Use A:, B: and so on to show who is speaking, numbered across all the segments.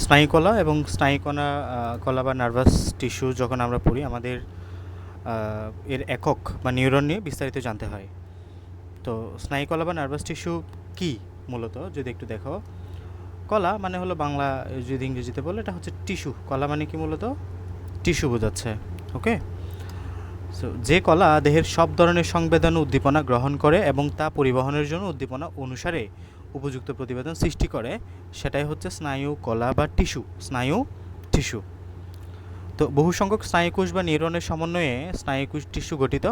A: স্নায়ুকলা এবং কলা বা নার্ভাস টিস্যু যখন আমরা পড়ি, আমাদের এর একক বা নিউরন নিয়ে বিস্তারিত জানতে হয়। তো স্নায়ুকলা বা নার্ভাস টিস্যু কি মূলত যদি একটু দেখো, কলা মানে হলো বাংলা, যদি ইংরেজিতে বলে এটা হচ্ছে টিস্যু। কলা মানে কি মূলত টিস্যু বোঝাচ্ছে। ওকে, সো যে কলা দেহের সব ধরনের সংবেদন উদ্দীপনা গ্রহণ করে এবং তা পরিবহনের জন্য উদ্দীপনা অনুসারে উপযুক্ত প্রতিবেদন সৃষ্টি করে, সেটাই হচ্ছে স্নায়ু কলা বা টিস্যু। তো বহু সংখ্যক স্নায়ুকোষ বা নিউরনের সমন্বয়ে স্নায়ুকোষ টিস্যু গঠিত।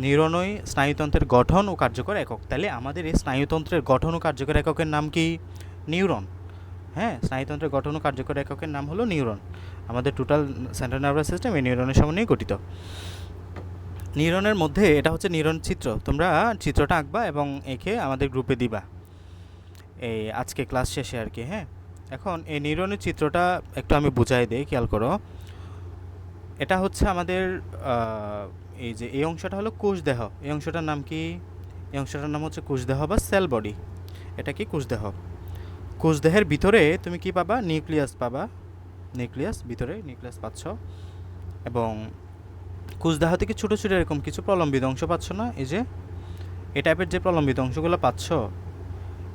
A: নিউরনই স্নায়ুতন্ত্রের গঠন ও কার্যকর একক। তাহলে আমাদের এই স্নায়ুতন্ত্রের গঠন ও কার্যকর এককের নাম কি? নিউরন। হ্যাঁ, স্নায়ুতন্ত্রের গঠন ও কার্যকর এককের নাম হলো নিউরন। আমাদের টোটাল সেন্ট্রাল নার্ভাস সিস্টেম এই নিউরনের সমন্বয়ে গঠিত। নিউরনের মধ্যে এটা হচ্ছে নিউরন চিত্র। তোমরা চিত্রটা আঁকবা এবং এঁকে আমাদের গ্রুপে দিবা এই আজকে ক্লাস শেষে আর কি। হ্যাঁ, এখন এই নিউরনের চিত্রটা একটু আমি বুঝাই দিই, খেয়াল করো। এটা হচ্ছে আমাদের এই যে এই অংশটা হলো কোষদেহ। এই অংশটার নাম কি? এই অংশটার নাম হচ্ছে কোষদেহ বা সেল বডি। এটা কি? কোষদেহ। কোষদেহের ভিতরে তুমি কি পাবা? নিউক্লিয়াস পাবা। ভিতরে নিউক্লিয়াস পাচ্ছ। এবং কোষদেহ থেকে ছোটো ছোটো এরকম কিছু প্রলম্বিত অংশ পাচ্ছ না? এই যে এই টাইপের যে প্রলম্বিত অংশগুলো পাচ্ছ,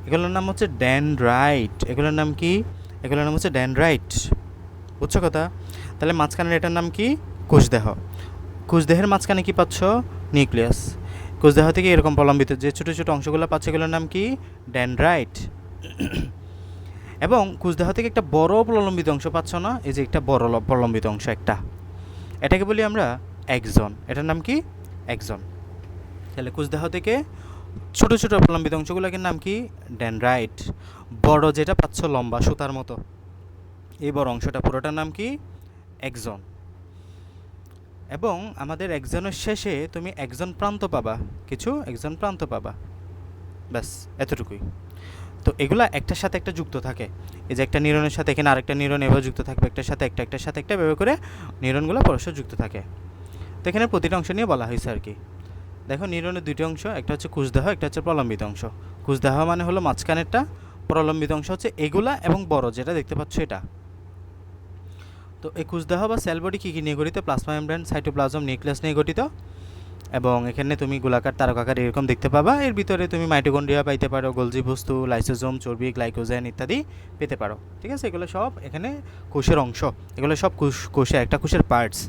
A: এগুলোর নাম হচ্ছে ডেনড্রাইট। এগুলোর নাম কি? এগুলোর নাম হচ্ছে ডেনড্রাইট। বুঝছো কথা? তাহলে মাঝখানের এটার নাম কি? কোষদেহ। কোষদেহের মাঝখানে কি পাচ্ছ? নিউক্লিয়াস। কোষদেহ থেকে এরকম প্রলম্বিত যে ছোটো ছোটো অংশগুলো পাচ্ছ, এগুলোর নাম কি? ডেনড্রাইট। এবং কোষদেহ থেকে একটা বড় প্রলম্বিত অংশ পাচ্ছ না? এই যে একটা বড় প্রলম্বিত অংশ একটা, এটাকে বলি আমরা এক্সন। এটার নাম কি? এক্সন। তাহলে কোষদেহ থেকে ছোটো ছোটো প্রলম্বিত অংশগুলোকে নাম কি? ডেনড্রাইট। বড় যেটা পাচ্ছ লম্বা সুতার মতো, এই বড় অংশটা পুরোটার নাম কি? এক্সন। এবং আমাদের এক্সনের শেষে তুমি এক্সন প্রান্ত পাবা, কিছু এক্সন প্রান্ত পাবা। ব্যাস এতটুকুই। তো এগুলা একটার সাথে একটা যুক্ত থাকে। এই যে একটা নিউরনের সাথে এখানে আরেকটা নিউরন এভাবে যুক্ত থাকবে, একটার সাথে একটা এভাবে করে নিউরনগুলো পরস্পর যুক্ত থাকে। তো এখানে প্রতিটা অংশ নিয়ে বলা হয়েছে আর কি। দেখো, নিউরনের দুটি অংশ, একটা হচ্ছে কোষদেহ, একটা হচ্ছে প্রলম্বিত অংশ। কোষদেহ মানে হলো মাঝখানেরটা, প্রলম্বিত অংশ হচ্ছে এগুলা এবং বড় যেটা দেখতে পাচ্ছ এটা। তো এই কোষদেহ বা সেল বডি কী কী নিয়ে গঠিত? প্লাজমা মেমব্রেন, সাইটোপ্লাজম, নিউক্লিয়াস নিয়ে গঠিত। এবং এখানে তুমি গোলাকার তারকাকার এরকম দেখতে পাবা। এর ভিতরে তুমি মাইটোকন্ড্রিয়া পাইতে পারো, গোলজি বস্তু, লাইসোজোম, চর্বি, গ্লাইকোজেন ইত্যাদি পেতে পারো। ঠিক আছে, এগুলো সব এখানে কোষের অংশ। এগুলো সব কোষে একটা কোষের পার্টস।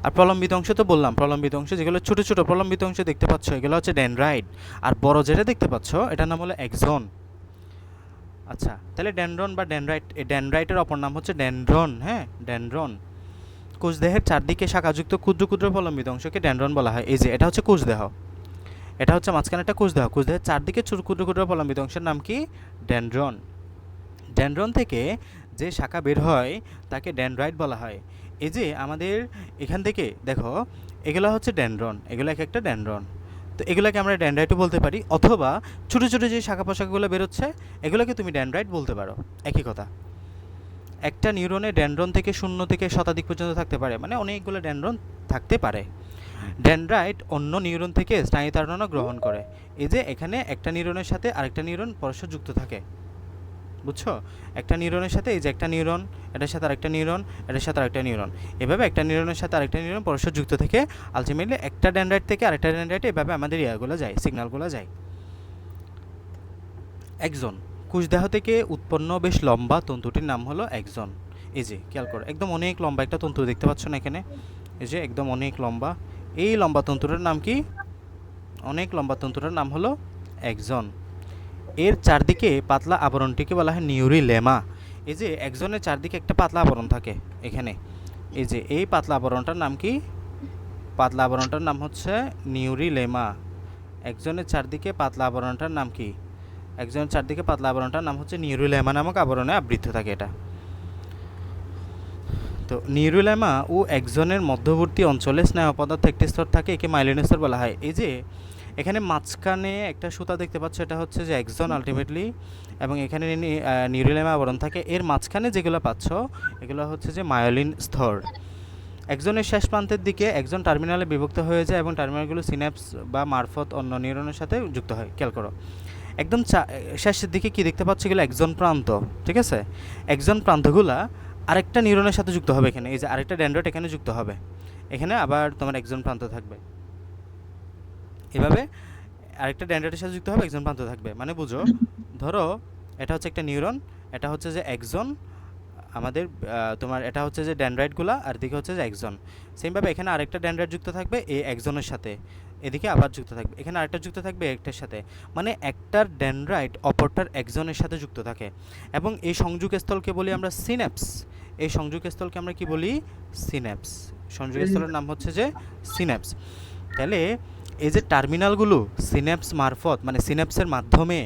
A: আর প্রলম্বিত অংশ তো বললাম, প্রলম্বিত অংশ যেগুলো ছোটো ছোটো প্রলম্বিত অংশ দেখতে পাচ্ছ, এগুলো হচ্ছে ডেনড্রাইট। আর বড় যেটা দেখতে পাচ্ছ এটার নাম হলো এক্সন। আচ্ছা, তাহলে ডেনড্রন বা ডেনড্রাইট, এই ডেনড্রাইটের অপর নাম হচ্ছে ডেনড্রন। হ্যাঁ, ডেনড্রন। কোষদেহের চারদিকে শাখাযুক্ত ক্ষুদ্র ক্ষুদ্র প্রলম্বিত অংশকে ডেনড্রন বলা হয়। এই যে এটা হচ্ছে কোষদেহ, এটা হচ্ছে মাঝখানে একটা কোষদেহ। কোষদেহের চারদিকে ছোট ক্ষুদ্র ক্ষুদ্র প্রলম্বিত অংশের নাম কি? ডেনড্রন। ডেনড্রন থেকে যে শাখা বের হয় তাকে ডেনড্রাইট বলা হয়। এই যে আমাদের এখান থেকে দেখো, এগুলো হচ্ছে ডেনড্রন, এগুলো এক একটা ডেনড্রন। তো এগুলোকে আমরা ডেনড্রাইটও বলতে পারি, অথবা ছোটো ছোটো যে শাখা পোশাকগুলো বেরোচ্ছে এগুলোকে তুমি ডেনড্রাইট বলতে পারো, একই কথা। একটা নিউরনে ডেনড্রন থেকে 0 থেকে শতাধিক পর্যন্ত থাকতে পারে, মানে অনেকগুলো ডেনড্রন থাকতে পারে। ডেনড্রাইট অন্য নিউরন থেকে স্নায়ুতাড়না গ্রহণ করে। এই যে এখানে একটা নিউরনের সাথে আরেকটা নিউরন পরস্পর যুক্ত থাকে, বুঝছো? একটা নিউরনের সাথে এই যে একটা নিউরন, এটার সাথে আরেকটা নিউরন, এটার সাথে আরেকটা নিউরন, এভাবে একটা নিউরনের সাথে আরেকটা নিউরন পরস্পর যুক্ত থেকে আলটিমেটলি একটা ডেনড্রাইট থেকে আরেকটা ডেনড্রাইটে এভাবে আমাদের ইয়াগুলো যায়, সিগন্যালগুলো যায়। এক্সন। কোষদেহ থেকে উৎপন্ন বেশ লম্বা তন্তুটির নাম হলো এক্সন। এই যে খেয়াল করো, একদম অনেক লম্বা একটা তন্তু দেখতে পাচ্ছ না এখানে? এই যে একদম অনেক লম্বা, এই লম্বা তন্তুটার নাম কি? অনেক লম্বা তন্তুটার নাম হলো এক্সন। এর চারদিকে পাতলা আবরণটিকে বলা হয় নিউরিলেমা। এই যে এক্সনের চারদিকে একটা পাতলা আবরণ থাকে এখানে, এই যে এই পাতলা আবরণটার নাম কি? পাতলা আবরণটার নাম হচ্ছে নিউরিলেমা। এক্সনের চারদিকে পাতলা আবরণটার নাম কি? একজনের চারদিকে পাতলা আবরণটার নাম হচ্ছে নিউরিলেমা নামক আবরণে আবৃত থাকে এটা। তো নিউরিলেমা ও এক্সনের মধ্যবর্তী অঞ্চলে স্নায়ু পদার্থ একটি স্তর থাকে, একে মাইলিন স্তর বলা হয়। এই যে এখানে মাঝখানে একটা সুতা দেখতে পাচ্ছ, এটা হচ্ছে যে এক্সন আলটিমেটলি, এবং এখানে নিউরিলেমা আবরণ থাকে। এর মাঝখানে যেগুলো পাচ্ছ এগুলো হচ্ছে যে মায়োলিন স্তর। একজনের শেষ প্রান্তের দিকে একজন টার্মিনালে বিভক্ত হয়ে যায় এবং টার্মিনালগুলো সিন্যাপস বা মারফত অন্য নিউরনের সাথে যুক্ত হয়। খেয়াল করো, একদম শেষের দিকে কি দেখতে পাচ্ছ, এগুলো একজন প্রান্ত, ঠিক আছে? একজন প্রান্তগুলা আরেকটা নিউরনের সাথে যুক্ত হবে এখানে, এই যে আরেকটা ডেনড্রাইট এখানে যুক্ত হবে, এখানে আবার তোমার একজন প্রান্ত থাকবে, এভাবে আরেকটা ডেনড্রাইটের সাথে যুক্ত হবে, একজন প্রান্ত থাকবে। মানে বুঝো, ধরো এটা হচ্ছে একটা নিউরন, এটা হচ্ছে যে একজন আমাদের তোমার এটা হচ্ছে যে ডেনড্রাইটগুলা, আর দিকে হচ্ছে যে একজন। সেমভাবে এখানে আরেকটা ডেনড্রাইট যুক্ত থাকবে এই একজনের সাথে, এদিকে আবার যুক্ত থাকবে, এখানে আরেকটা যুক্ত থাকবে একটার সাথে, মানে একটার ডেনড্রাইট অপরটার একজনের সাথে যুক্ত থাকে। এবং এই সংযোগস্থলকে বলি আমরা সিন্যাপস। এই সংযোগস্থলকে আমরা কি বলি? সিন্যাপস। সংযোগস্থলের নাম হচ্ছে যে সিন্যাপস। তাহলে এই যে টার্মিনালগুলো সিন্যাপস মারফত, মানে সিন্যাপসের মাধ্যমে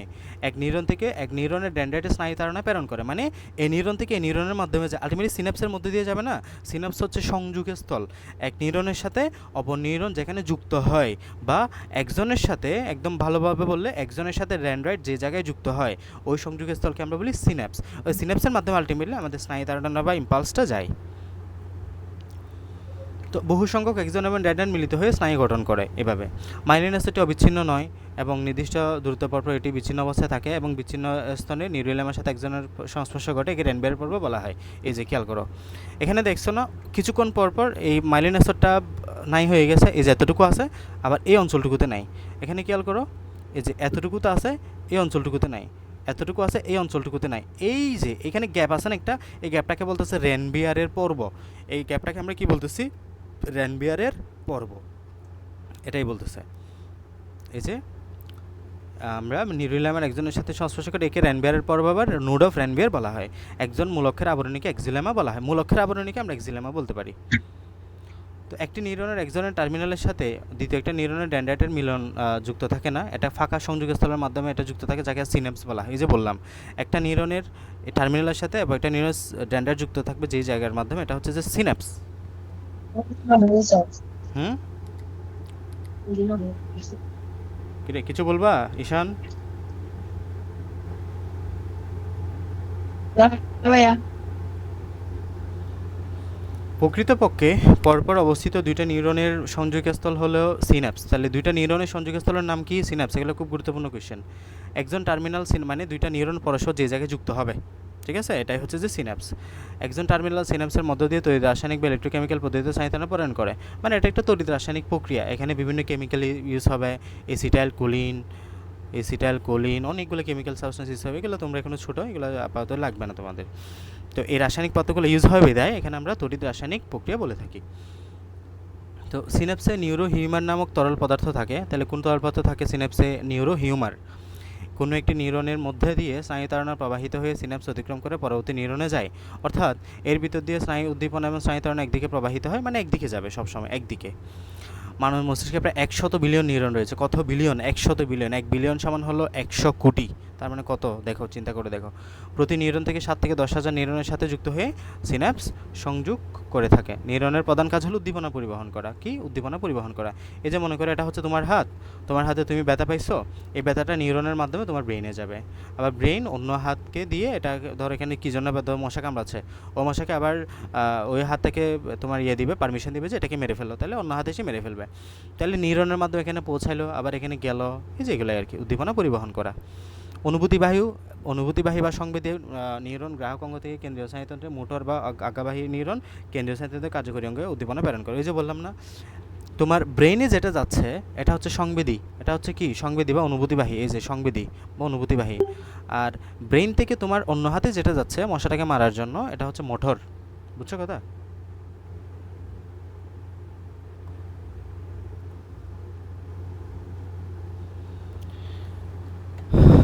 A: এক নিউরন থেকে এক নিউরনের ডেনড্রাইটের স্নায়ু তাড়না প্রেরণ করে, মানে এই নিউরন থেকে এই নিউরনের মাধ্যমে যায়, আলটিমেটলি সিন্যাপসের মধ্যে দিয়ে যাবে না। সিন্যাপস হচ্ছে সংযোগস্থল, এক নিউরনের সাথে অপর নিউরন যেখানে যুক্ত হয়, বা একজনের সাথে, একদম ভালোভাবে বললে একজনের সাথে ডেনড্রাইট যে জায়গায় যুক্ত হয়, ওই সংযোগস্থলকে আমরা বলি সিন্যাপস। ওই সিন্যাপসের মাধ্যমে আলটিমেটলি আমাদের স্নায়ু তাড়না বা ইম্পালসটা যায়। তো বহু সংখ্যক একজন এবং ডেনড্রাইট মিলিত হয়ে স্নায়ু গঠন করে এভাবে। মাইলিন অ্যাসিডটি অবিচ্ছিন্ন নয় এবং নির্দিষ্ট দূরত্ব পরপর এটি বিচ্ছিন্ন অবস্থায় থাকে, এবং বিচ্ছিন্ন স্তনে নিউরোইলামের সাথে একজনের সংস্পর্শ ঘটে, একে রেনবিয়ার পর্ব বলা হয়। এই যে খেয়াল করো, এখানে দেখছো না, কিছুক্ষণ পরপর এই মাইলিন অ্যাসিডটা নাই হয়ে গেছে, এই যে এতটুকু আছে, আবার এই অঞ্চলটুকুতে নাই। এখানে খেয়াল করো, এই যে এতটুকুতে আছে, এই অঞ্চলটুকুতে নাই, এতটুকু আছে, এই অঞ্চলটুকুতে নাই। এই যে এখানে গ্যাপ আছে না একটা, এই গ্যাপটাকে বলতেছে রেনবিয়ারের পর্ব। এই গ্যাপটাকে আমরা কি বলতেছি? রেনবিয়ারের পর্ব, এটাই বলতেছে। এই যে আমরা নিউরোইলামের একজনের সাথে সংস্পর্শ করে একে রেনবিয়ারের পর্ব, আবার নোড অফ রেনবিয়ার বলা হয়। একজন মূলক্ষের আবরণীকে এক্সিলেমা বলা হয়, মূলক্ষের আবরণীকে আমরা এক্সিলেমা বলতে পারি। তো একটি নিউরনের একজনের টার্মিনালের সাথে দ্বিতীয় একটা নিউরনের ডেনড্রাইটের মিলন যুক্ত থাকে না, এটা ফাঁকা সংযোগস্থলের মাধ্যমে এটা যুক্ত থাকে, যাকে সিন্যাপস বলা হয়। এই যে বললাম, একটা নিউরনের টার্মিনালের সাথে এবং একটা নিউরনের ডেনড্রাইট যুক্ত থাকবে যেই জায়গার মাধ্যমে, এটা হচ্ছে যে সিন্যাপস। হুম, কিরে কিছু বলবা ঈশান? প্রকৃতপক্ষে পরপর অবস্থিত দুইটা নিউরনের সংযোগস্থল হলো সিন্যাপস। তাহলে দুইটা নিউরনের সংযোগস্থলের নাম কি? সিন্যাপস। এগুলো খুব গুরুত্বপূর্ণ কোয়েশ্চেন। একজন টার্মিনাল মানে দুইটা নিউরন পরস্পর যে জায়গায় যুক্ত হবে, ঠিক আছে, এটাই হচ্ছে যে সিন্যাপস। একজন টার্মিনাল সিন্যাপসের মধ্য দিয়ে তড়িৎ রাসায়নিক বা ইলেকট্রোকেমিক্যাল পদ্ধতিতে স্নায়ু তাড়না প্রেরণ করে, মানে এটা একটা তড়িৎ রাসায়নিক প্রক্রিয়া। এখানে বিভিন্ন কেমিক্যাল ইউজ হবে, এসিটাইল কোলিন, অনেকগুলো কেমিক্যাল সাবস্টেন্স ইউজ হবে। এগুলো তোমরা এখনো ছোটো, এগুলো আপাতত লাগবে না তোমাদের। তো এই রাসায়নিক পদার্থগুলো ইউজ হয় বিধায় এখানে আমরা তড়িৎ রাসায়নিক প্রক্রিয়া বলে থাকি। তো সিন্যাপসে নিউরো হিউমার নামক তরল পদার্থ থাকে। তাহলে কোন তরল পদার্থ থাকে সিন্যাপসে? Neuro humour. কোনো একটি নিউরনের মধ্যে দিয়ে স্নায়ু তাড়না প্রবাহিত হয়ে সিন্যাপস অতিক্রম করে পরবর্তী নিউরনে যায়, অর্থাৎ এর ভিতর দিয়ে স্নায়ু উদ্দীপনা এবং স্নায়ু তাড়না একদিকে প্রবাহিত হয়, মানে একদিকে যাবে সবসময়, একদিকে। মানব মস্তিষ্কে প্রায় 100 বিলিয়ন নিউরন রয়েছে। কত বিলিয়ন? 100 বিলিয়ন। 1 বিলিয়ন সমান হলো 100 কোটি। তার মানে কত? দেখো, চিন্তা করে দেখো। প্রতি নিউরন থেকে 7 থেকে 10,000 নিউরনের সাথে যুক্ত হয়ে সিন্যাপস সংযোগ করে থাকে। নিউরনের প্রধান কাজ হলো উদ্দীপনা পরিবহন করা। কি? উদ্দীপনা পরিবহন করা। এই যে মনে করে এটা হচ্ছে তোমার হাত, তোমার হাতে তুমি ব্যথা পাইছো, এই ব্যথাটা নিউরনের মাধ্যমে তোমার ব্রেইনে যাবে, আবার ব্রেইন অন্য হাতকে দিয়ে, এটা ধর এখানে কী জন্য মশা কামড়াচ্ছে, ও মশাকে আবার ওই হাত থেকে তোমার দিবে, পারমিশন দিবে যে এটাকে মেরে ফেলো, তাহলে অন্য হাতে এসে মেরে ফেলবে। তাহলে নিউরনের মাধ্যমে এখানে পৌঁছাইলো, আবার এখানে গেল, এই যে এগুলো আর কি উদ্দীপনা পরিবহন করা। অনুভূতিবাহী বা সংবেদী নিউরন গ্রাহক অঙ্গ থেকে কেন্দ্রীয় স্নায়ুতন্ত্রে, মোটর বা আজ্ঞাবাহী নিউরন কেন্দ্রীয় স্নায়ুতন্ত্রের কার্যকরী অঙ্গে উদ্দীপনা প্রেরণ করে। এই যে বললাম না, তোমার ব্রেইনে যেটা যাচ্ছে এটা হচ্ছে সংবেদী, এটা হচ্ছে কি? সংবেদী বা অনুভূতিবাহী। এই যে সংবেদী বা অনুভূতিবাহী। আর ব্রেইন থেকে তোমার অন্য হাতে যেটা যাচ্ছে মশাটাকে মারার জন্য, এটা হচ্ছে মোটর। বুঝছো কথা?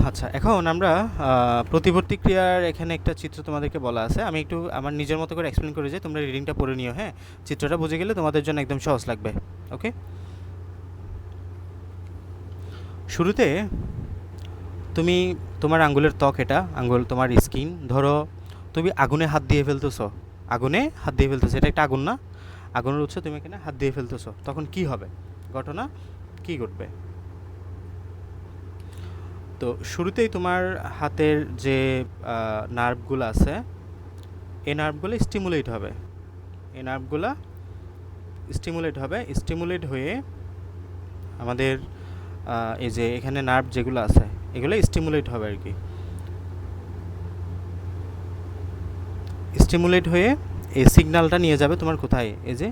A: আচ্ছা, এখন আমরা প্রতিবর্তী ক্রিয়ার এখানে একটা চিত্র তোমাদেরকে বলা আছে। আমি একটু আমার নিজের মতো করে এক্সপ্লেন করে যাই, তোমরা রিডিংটা পড়ে নিও। হ্যাঁ, চিত্রটা বুঝে গেলে তোমাদের জন্য একদম সহজ লাগবে। ওকে, শুরুতে তুমি তোমার আঙ্গুলের ত্বক, এটা আঙ্গুল তোমার স্কিন, ধরো তুমি আগুনে হাত দিয়ে ফেলতেছো, এটা একটা আগুন না? আগুনের উৎস, তুমি এখানে হাত দিয়ে ফেলতেছো, তখন কি হবে? ঘটনা কি ঘটবে? তো শুরুতেই তোমার হাতের যে নার্ভগুলো আছে, এই নার্ভগুলো স্টিমুলেট হয়ে আমাদের এই যে এখানে নার্ভ যেগুলো আছে, এগুলো স্টিমুলেট হবে আর কি। স্টিমুলেট হয়ে এই সিগন্যালটা নিয়ে যাবে তোমার কোথায়, এই যে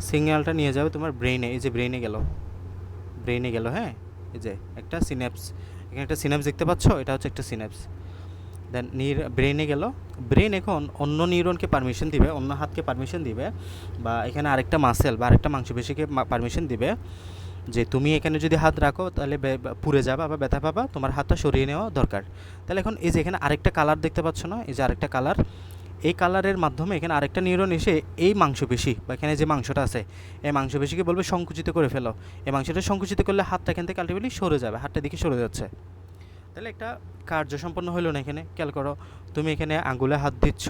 A: সিগন্যালটা নিয়ে যাবে তোমার ব্রেইনে, এই যে ব্রেইনে গেল, হ্যাঁ, এই যে একটা সিন্যাপস, এখানে একটা সিন্যাপস দেখতে পাচ্ছ, এটা হচ্ছে একটা সিন্যাপস। দেন ব্রেইনে গেল, ব্রেন এখন অন্য নিউরনকে পারমিশন দিবে, অন্য হাতকে পারমিশন দিবে, বা এখানে আরেকটা মাসেল বা আরেকটা মাংসপেশিকে পারমিশন দিবে যে তুমি এখানে যদি হাত রাখো তাহলে পুড়ে যাবা বা ব্যথা পাবা, তোমার হাতটা সরিয়ে নেওয়া দরকার। তাহলে এখন এই যে এখানে আরেকটা কালার দেখতে পাচ্ছ না, এই যে আরেকটা কালার, এই কালারের মাধ্যমে এখানে আরেকটা নিউরন এসে এই মাংসপেশি বা এখানে যে মাংসটা আছে এই মাংসপেশিকে বলবে সংকুচিত করে ফেলো। এই মাংসটা সংকুচিত করলে হাতটা এখান থেকে আলটিমেটলি সরে যাবে, হাতটা দিকে সরে যাচ্ছে। তাহলে একটা কার্য সম্পন্ন হলো না এখানে। খেয়াল করো, তুমি এখানে আঙ্গুলে হাত দিচ্ছ,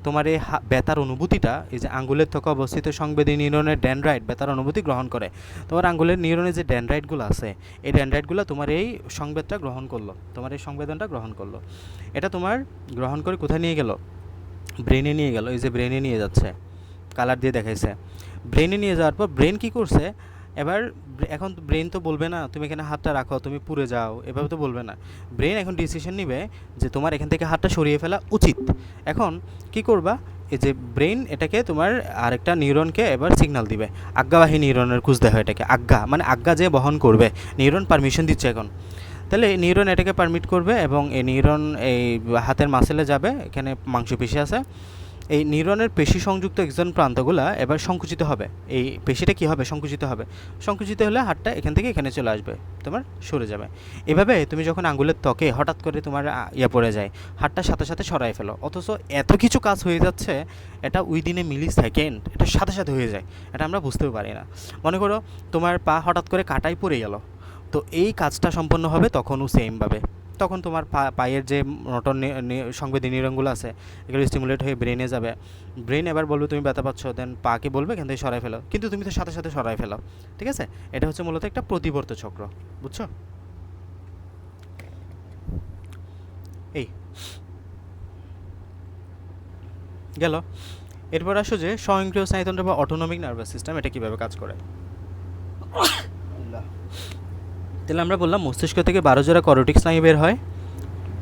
A: তোমার এই ব্যথার অনুভূতিটা, এই যে আঙ্গুলের ত্বকে অবস্থিত সংবেদী নিউরনের ডেনড্রাইট ব্যথার অনুভূতি গ্রহণ করে। তোমার আঙ্গুলের নিউরনের যে ডেনড্রাইটগুলো আছে, এই ডেনড্রাইটগুলো তোমার এই সংবেদটা গ্রহণ করলো, তোমার এই সংবেদনটা গ্রহণ করলো। এটা তোমার গ্রহণ করে কোথায় নিয়ে গেল, ব্রেনে নিয়ে গেল, এই যে ব্রেনে নিয়ে যাচ্ছে, কালার দিয়ে দেখাইছে। ব্রেনে নিয়ে যাওয়ার পর ব্রেন কী করছে, এবার এখন ব্রেন তো বলবে না তুমি এখানে হাতটা রাখো তুমি পুড়ে যাও, এভাবে তো বলবে না। ব্রেন এখন ডিসিশন নিবে যে তোমার এখান থেকে হাতটা সরিয়ে ফেলা উচিত। এখন কি করবা, এই যে ব্রেন এটাকে তোমার আরেকটা নিউরনকে এবার সিগন্যাল দিবে, আজ্ঞাবাহী নিউরনের খুঁজ দেখা, এটাকে আজ্ঞা মানে আজ্ঞা যে বহন করবে, নিউরন পারমিশন দিচ্ছে এখন। তাহলে নিউরন এটাকে পারমিট করবে এবং এই নিউরন এই হাতের মাসেলে যাবে, এখানে মাংসপেশি আছে, এই নিউরনের পেশি সংযুক্ত এক্সন প্রান্তগুলো এবার সংকুচিত হবে। এই পেশিটা কী হবে, সংকুচিত হবে। সংকুচিত হলে হাতটা এখান থেকে এখানে চলে আসবে, তোমার সরে যাবে। এভাবে তুমি যখন আঙ্গুলের ত্বকে হঠাৎ করে তোমার পড়ে যায়, হাতটার সাথে সাথে সরাই ফেলো, অথচ এত কিছু কাজ হয়ে যাচ্ছে, এটা উইদিন এ মিলি সেকেন্ড, এটা সাথে সাথে হয়ে যায়, এটা আমরা বুঝতেও পারি না। মনে করো তোমার পা হঠাৎ করে কাটাই পড়ে গেল, তো এই কাজটা সম্পন্ন হবে তখনও সেমভাবে। তখন তোমার পায়ের যে নটন সংবেদী নিউরনগুলো আছে এগুলো স্টিমুলেট হয়ে ব্রেনে যাবে, ব্রেন এবার বলবে তুমি ব্যথা পাচ্ছ, দেন পাকে বলবে এখান থেকে সরাই ফেলো, কিন্তু তুমি তো সাথে সাথে সরাই ফেলো। ঠিক আছে, এটা হচ্ছে মূলত একটা প্রতিবর্ত চক্র, বুঝছো? এই গেল। এরপর আসো যে স্বয়ংক্রিয় স্নায়ুতন্ত্র বা অটোনমিক নার্ভাস সিস্টেম, এটা কীভাবে কাজ করে। তাহলে আমরা বললাম মস্তিষ্ক থেকে 12 জোড়া করোটিক স্নায়ু বের হয়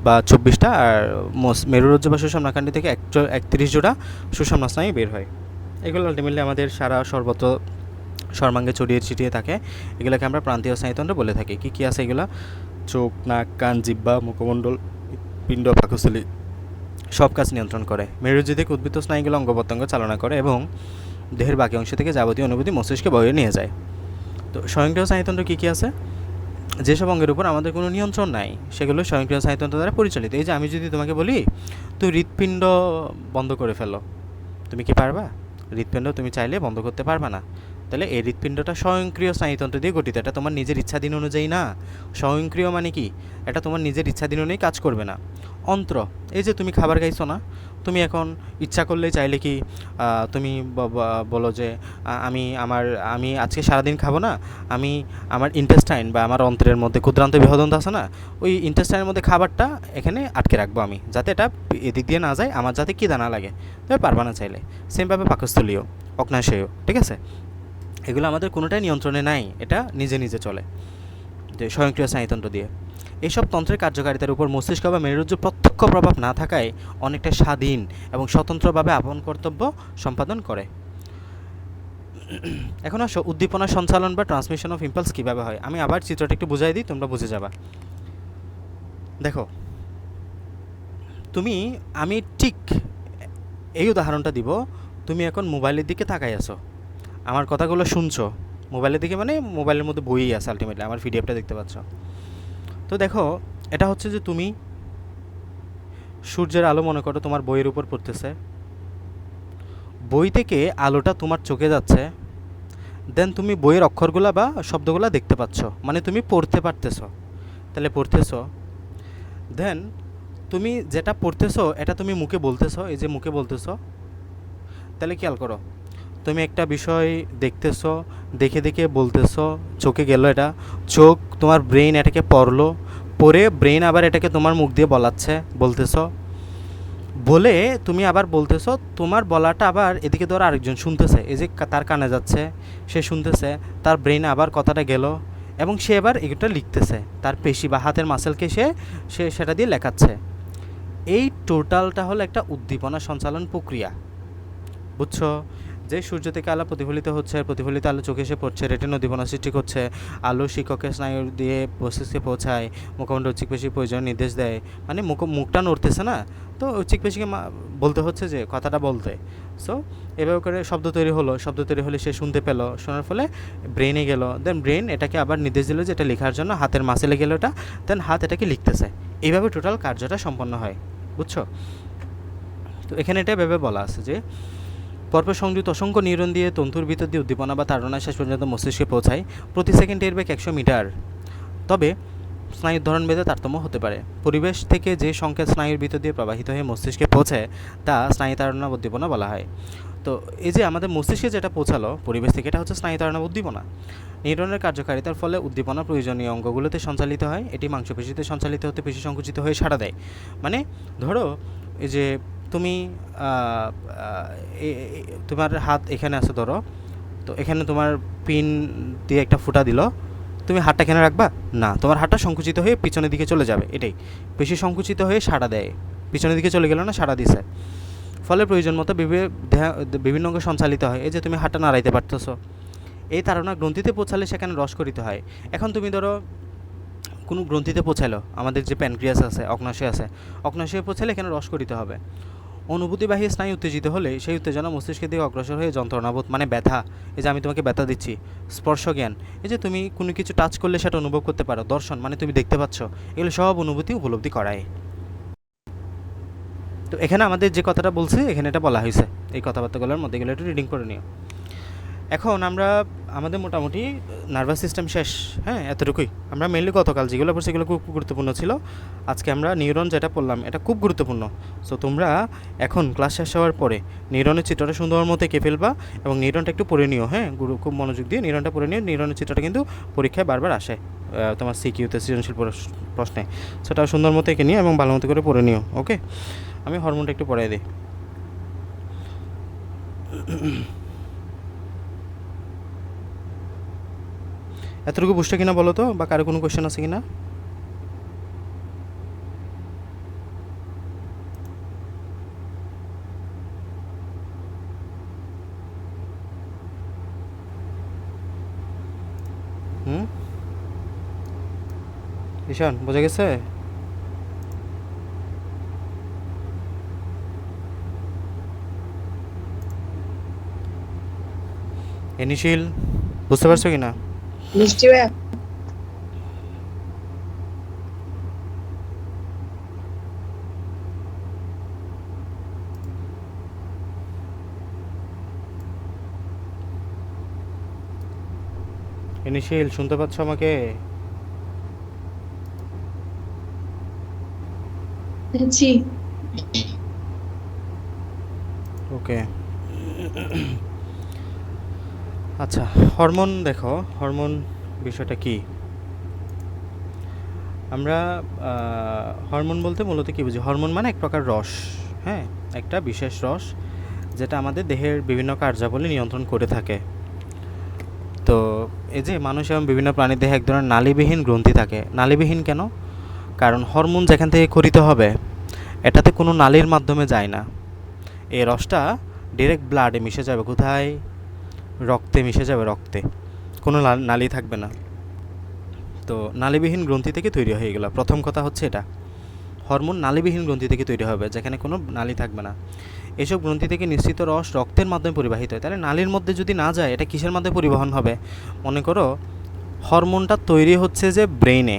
A: বা 24টা, আর মেরুরজ্জু বা সুষুম্না নাকাণ্ডি থেকে 31 জোড়া সুষুম্না স্নায়ু বের হয়। এগুলো আলটিমেটলি আমাদের সারা সর্বত্র সর্বাঙ্গে ছড়িয়ে ছিটিয়ে থাকে, এগুলোকে আমরা প্রান্তীয় স্নায়ুতন্ত্র বলে থাকি। কী কী আছে এগুলো, চোখ, নাক, কান, জিহ্বা, মুখমণ্ডল, পিণ্ড, পাকস্থলী সব কাজ নিয়ন্ত্রণ করে। মেরুজ্জু থেকে উদ্ভিদ স্নায়ুগুলো অঙ্গ প্রত্যঙ্গ চালনা করে এবং দেহের বাকি অংশ থেকে যাবতীয় অনুভূতি মস্তিষ্কে বয়ে নিয়ে যায়। তো স্বয়ংক্রিয় স্নায়ুতন্ত্র কী কী আছে, যেসব অঙ্গের উপর আমাদের কোনো নিয়ন্ত্রণ নাই সেগুলো স্বয়ংক্রিয় স্নায়ুতন্ত্র দ্বারা পরিচালিত। এই যে আমি যদি তোমাকে বলি তুই হৃৎপিণ্ড বন্ধ করে ফেলো, তুমি কি পারবা? হৃৎপিণ্ড তুমি চাইলে বন্ধ করতে পারবা না। তাহলে এই হৃৎপিণ্ডটা স্বয়ংক্রিয় স্নায়ুতন্ত্র দিয়ে গঠিত, এটা তোমার নিজের ইচ্ছাধীন অনুযায়ী না। স্বয়ংক্রিয় মানে কি, এটা তোমার নিজের ইচ্ছাধীন অনুযায়ী কাজ করবে না। অন্ত্র, এই যে তুমি খাবার খাইছো না, তুমি এখন ইচ্ছা করলে চাইলে কি তুমি বলো যে আমি আজকে সারাদিন খাবো না, আমি আমার ইন্টেস্টাইন বা আমার অন্ত্রের মধ্যে ক্ষুদ্রান্ত বৃহদন্ত আছে না, ওই ইন্টেস্টাইনের মধ্যে খাবারটা এখানে আটকে রাখবো আমি, যাতে এটা এদিক দিয়ে না যায়, আমার যাতে খিদা না লাগে। তবে পারবা না চাইলে। সেমভাবে পাকস্থলীয়, অগ্নাশয়, ঠিক আছে, এগুলো আমাদের কোনোটাই নিয়ন্ত্রণে নাই, এটা নিজে নিজে চলে যে স্বয়ংক্রিয় স্নায়ুতন্ত্র দিয়ে। এইসব তন্ত্রের কার্যকারিতার উপর মস্তিষ্ক বা মেরুজ্জুর প্রত্যক্ষ প্রভাব না থাকায় অনেকটা স্বাধীন এবং স্বতন্ত্রভাবে আপন কর্তব্য সম্পাদন করে। এখন আসো উদ্দীপনা সঞ্চালন বা ট্রান্সমিশন অফ ইম্পালস কীভাবে হয়। আমি আবার চিত্রটা একটু বুঝাই দিই, তোমরা বুঝে যাবা। দেখো আমি ঠিক এই উদাহরণটা দিব, তুমি এখন মোবাইলের দিকে তাকাই আছো, আমার কথাগুলো শুনছো, মোবাইলের দিকে মানে মোবাইলের মধ্যে বই আছে, আলটিমেটলি আমার পিডিএফটা দেখতে পাচ্ছ। তো দেখো এটা হচ্ছে যে তুমি সূর্যের আলো মনে করো তোমার বইয়ের উপর পড়তেছে, বই থেকে আলোটা তোমার চোখে যাচ্ছে, দেন তুমি বইয়ের অক্ষরগুলা বা শব্দগুলা দেখতে পাচ্ছ, মানে তুমি পড়তে পারতেছো। তাহলে পড়তেছো, দেন তুমি যেটা পড়তেছো এটা তুমি মুখে বলতেছো, এই যে মুখে বলতেছো। তাহলে খেয়াল করো, তুমি একটা বিষয় দেখতেছো, দেখে দেখে বলতেছো, চোখে গেল, এটা চোখ তোমার ব্রেন এটাকে পড়লো, পড়ে ব্রেন আবার এটাকে তোমার মুখ দিয়ে বলতেছো, বলে তুমি আবার বলতেছো, তোমার বলাটা আবার এদিকে ধরো আরেকজন শুনতেছে, এই যে তার কানে যাচ্ছে, সে শুনতেছে, তার ব্রেনে আবার কথাটা গেল, এবং সে এবার এগুলো লিখতেছে, তার পেশি বা হাতের মাসেলকে সে সে সেটা দিয়ে লেখাচ্ছে। এই টোটালটা হলো একটা উদ্দীপনা সঞ্চালন প্রক্রিয়া, বুঝছো? যে সূর্য থেকে আলো প্রতিফলিত হচ্ছে, প্রতিফলিত আলো চোখে এসে পড়ছে, রেটিনা উদ্দীপনা সৃষ্টি করছে, আলো শিক্ষকের স্নায়ু দিয়ে মস্তিষ্কে পৌঁছায়, মুখমণ্ডল চিকপেশির প্রয়োজন নির্দেশ দেয়, মানে মুখটা নড়তেছে না, তো ওই চিকপেশিকে বলতে হচ্ছে যে কথাটা বলতে। সো এভাবে করে শব্দ তৈরি হলো, শব্দ তৈরি হলে সে শুনতে পেলো, শোনার ফলে ব্রেনে গেল, দেন ব্রেন এটাকে আবার নির্দেশ দিল যে এটা লেখার জন্য, হাতের মাসেলে গেল এটা, দেন হাত এটাকে লিখতেছে। এইভাবে টোটাল কার্যটা সম্পন্ন হয়, বুঝছো? তো এখানে এটা ভেবে বলা আছে যে পরপর সংযুক্ত অসংখ্য নিউরন দিয়ে তন্তুর ভিতর দিয়ে উদ্দীপনা বা তাড়না শেষ পর্যন্ত মস্তিষ্কে পৌঁছায় প্রতি সেকেন্ডে এর বেগ 100 মিটার। তবে স্নায়ুর ধরন ভেদে তারতম্য হতে পারে। পরিবেশ থেকে যে সংকেত স্নায়ুর ভিতর দিয়ে প্রবাহিত হয়ে মস্তিষ্কে পৌঁছায় তা স্নায়ু তাড়না উদ্দীপনা বলা হয়। তো এই যে আমাদের মস্তিষ্কে যেটা পৌঁছালো পরিবেশ থেকে, এটা হচ্ছে স্নায়ু তাড়না উদ্দীপনা। নিউরনের কার্যকারিতার ফলে উদ্দীপনা প্রয়োজনীয় অঙ্গগুলোতে সঞ্চালিত হয়। এটি মাংসপেশিতে সঞ্চালিত হতে পেশি সংকুচিত হয়ে সাড়া দেয়। মানে ধরো এই যে তুমি তোমার হাত এখানে আছে ধরো, তো এখানে তোমার পিন দিয়ে একটা ফুটা দিল, তুমি হাতটা এখানে রাখবা না, তোমার হাতটা সংকুচিত হয়ে পিছনের দিকে চলে যাবে, এটাই পেশি সংকুচিত হয়ে সাড়া দেয়, পিছনের দিকে চলে গেল না, সাড়া দিছে। ফলে প্রয়োজন মতো বিভিন্ন অঙ্গ সঞ্চালিত হয়। এই যে তুমি হাতটা নাড়াইতে পারতেছো, এই তাড়না গ্রন্থিতে পৌঁছালে সেখানে রসকরিত হয়। এখন তুমি ধরো কোনো গ্রন্থিতে পৌঁছালো, আমাদের যে প্যানক্রিয়াস আছে, অগ্নাশয় আছে, অগ্নাশয়ে পৌঁছালে এখানে রসকরিত হবে। অনুভূতিবাহী স্নায়ু উত্তেজিত হলে সেই উত্তেজনা মস্তিষ্কের দিকে অগ্রসর হয়ে যন্ত্রণাবোধ, মানে ব্যথা, এই যে আমি তোমাকে ব্যথা দিচ্ছি, স্পর্শ জ্ঞান, এই যে তুমি কোনো কিছু টাচ করলে সেটা অনুভব করতে পারো, দর্শন মানে তুমি দেখতে পাচ্ছ, এগুলো সব অনুভূতি উপলব্ধি করায়। তো এখানে আমাদের যে কথাটা বলছে এখানে এটা বলা হয়েছে, এই কথাবার্তাগুলোর মধ্যে এগুলো একটু রিডিং করে নিও। এখন আমরা আমাদের মোটামুটি নার্ভাস সিস্টেম শেষ, হ্যাঁ, এতটুকুই। আমরা মেনলি গতকাল যেগুলো পড়ছি সেগুলো খুব গুরুত্বপূর্ণ ছিল। আজকে আমরা নিউরন যেটা পড়লাম এটা খুব গুরুত্বপূর্ণ। সো তোমরা এখন ক্লাস শেষ হওয়ার পরে নিউরনের চিত্রটা সুন্দর মতো এঁকে ফেলবা এবং নিউরনটা একটু পড়ে নিও, হ্যাঁ, খুব মনোযোগ দিয়ে নিউরনটা পড়ে নিও। নিউরনের চিত্রটা কিন্তু পরীক্ষায় বারবার আসে, তোমার সিকিউতে সৃজনশীল প্রশ্নে, সেটা সুন্দর মতো এঁকে নিও এবং ভালো মতো করে পড়ে নিও। ওকে, আমি হরমোনটা একটু পড়াই দিই। এতটুকু বুঝছো কিনা বলো তো, বা কারো কোনো কোয়েশ্চেন আছে কিনা? ঈশান, বোঝা গেছে? এনিশিল, বুঝতে পারছো কিনা?
B: মিষ্টি ভাইয়া,
A: এনিশিল, শুনতে পাচ্ছ আমাকে?
B: জি
A: ওকে, আচ্ছা, হরমোন দেখো, হরমোন বিষয়টা কি? আমরা হরমোন বলতে মূলত কী বুঝি? হরমোন মানে এক প্রকার রস, হ্যাঁ, একটা বিশেষ রস যেটা আমাদের দেহের বিভিন্ন কার্যাবলী নিয়ন্ত্রণ করে থাকে। তো এই যে মানুষ এবং বিভিন্ন প্রাণীর দেহে এক ধরনের নালীবিহীন গ্রন্থি থাকে। নালীবিহীন কেন? কারণ হরমোন যেখান থেকে ক্ষরিত হবে এটাতে কোনো নালীর মাধ্যমে যায় না, এই রসটা ডিরেক্ট ব্লাডে মিশে যাবে। কোথায়? রক্তে মিশে যাবে, রক্তে, কোনো নালী থাকবে না। তো নালীবিহীন গ্রন্থি থেকে তৈরি হয়ে গেল, প্রথম কথা হচ্ছে এটা, হরমোন নালীবিহীন গ্রন্থি থেকে তৈরি হবে যেখানে কোনো নালী থাকবে না। এসব গ্রন্থি থেকে নিঃসৃত রস রক্তের মাধ্যমে পরিবাহিত হয়। তাহলে নালীর মধ্যে যদি না যায়, এটা কিসের মাধ্যমে পরিবহন হবে? মনে করো হরমোনটা তৈরি হচ্ছে যে ব্রেইনে,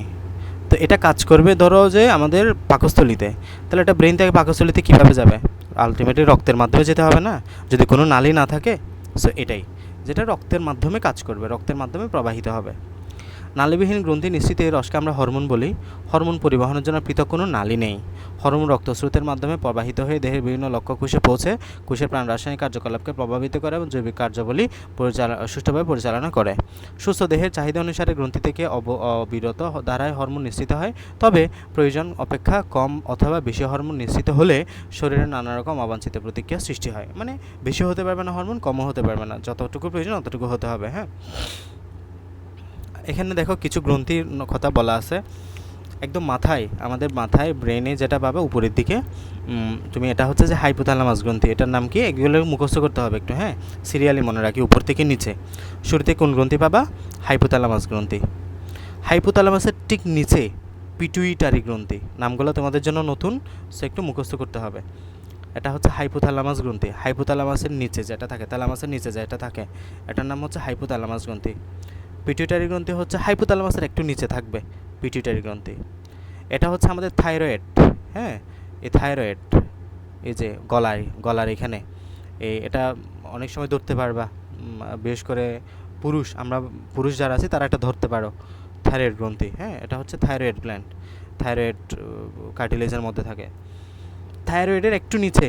A: তো এটা কাজ করবে ধরো যে আমাদের পাকস্থলিতে, তাহলে এটা ব্রেইন থেকে পাকস্থলিতে কীভাবে যাবে? আলটিমেটলি রক্তের মাধ্যমে যেতে হবে না, যদি কোনো নালী না থাকে। সো এটাই, যেটা রক্তের মাধ্যমে কাজ করবে, রক্তের মাধ্যমে প্রবাহিত হবে। নালীবিহীন গ্রন্থি নিঃসৃত এই রসকে আমরা হরমোন বলি। হরমোন পরিবহনের জন্য পৃথক কোনো নালী নেই। হরমোন রক্তস্রোতের মাধ্যমে প্রবাহিত হয়ে দেহের বিভিন্ন লক্ষ্য কোষে পৌঁছে কোষের প্রাণ রাসায়নিক কার্যকলাপকে প্রভাবিত করে এবং জৈবিক কার্যাবলী সুষ্ঠুভাবে পরিচালনা করে। সুস্থ দেহের চাহিদা অনুসারে গ্রন্থি থেকে অবিরত ধারায় হরমোন নিঃসৃত হয়, তবে প্রয়োজন অপেক্ষা কম অথবা বেশি হরমোন নিঃসৃত হলে শরীরে নানা রকম অবাঞ্ছিত প্রতিক্রিয়া সৃষ্টি হয়। মানে বেশি হতে পারবে না হরমোন, কমও হতে পারবে না, যতটুকু প্রয়োজন ততটুকু হতে হবে। হ্যাঁ, এখানে দেখো কিছু গ্রন্থির কথা বলা আছে একদম মাথায়, আমাদের মাথায় ব্রেনে যেটা পাবে উপরের দিকে, তুমি এটা হচ্ছে যে হাইপোথ্যালামাস গ্রন্থি, এটার নাম কি, এগুলো মুখস্থ করতে হবে একটু, হ্যাঁ, সিরিয়ালি মনে রাখি উপর থেকে নিচে। শুরুতে কোন গ্রন্থি পাবা? হাইপোথ্যালামাস গ্রন্থি। হাইপোথ্যালামাসের ঠিক নিচে পিটুইটারি গ্রন্থি, নামগুলো তোমাদের জন্য নতুন, সো একটু মুখস্থ করতে হবে। এটা হচ্ছে হাইপোথ্যালামাস গ্রন্থি, হাইপোথ্যালামাসের নিচে যেটা থাকে, থ্যালামাসের নিচে যেটা থাকে, এটার নাম হচ্ছে হাইপোথ্যালামাস গ্রন্থি। পিটুইটারি গ্রন্থি হচ্ছে হাইপোথ্যালামাসের একটু নিচে থাকবে, পিটুইটারি গ্রন্থি। এটা হচ্ছে আমাদের থাইরয়েড, হ্যাঁ, এই থাইরয়েড, এই যে গলার এখানে, এটা অনেক সময় ধরতে পারবা, বিশেষ করে আমরা পুরুষ যারা আছি তারা এটা ধরতে পারো, থাইরয়েড গ্রন্থি, হ্যাঁ, এটা হচ্ছে থাইরয়েড গ্ল্যান্ড, থাইরয়েড কার্টিলেজের মধ্যে থাকে। থাইরয়েডের একটু নিচে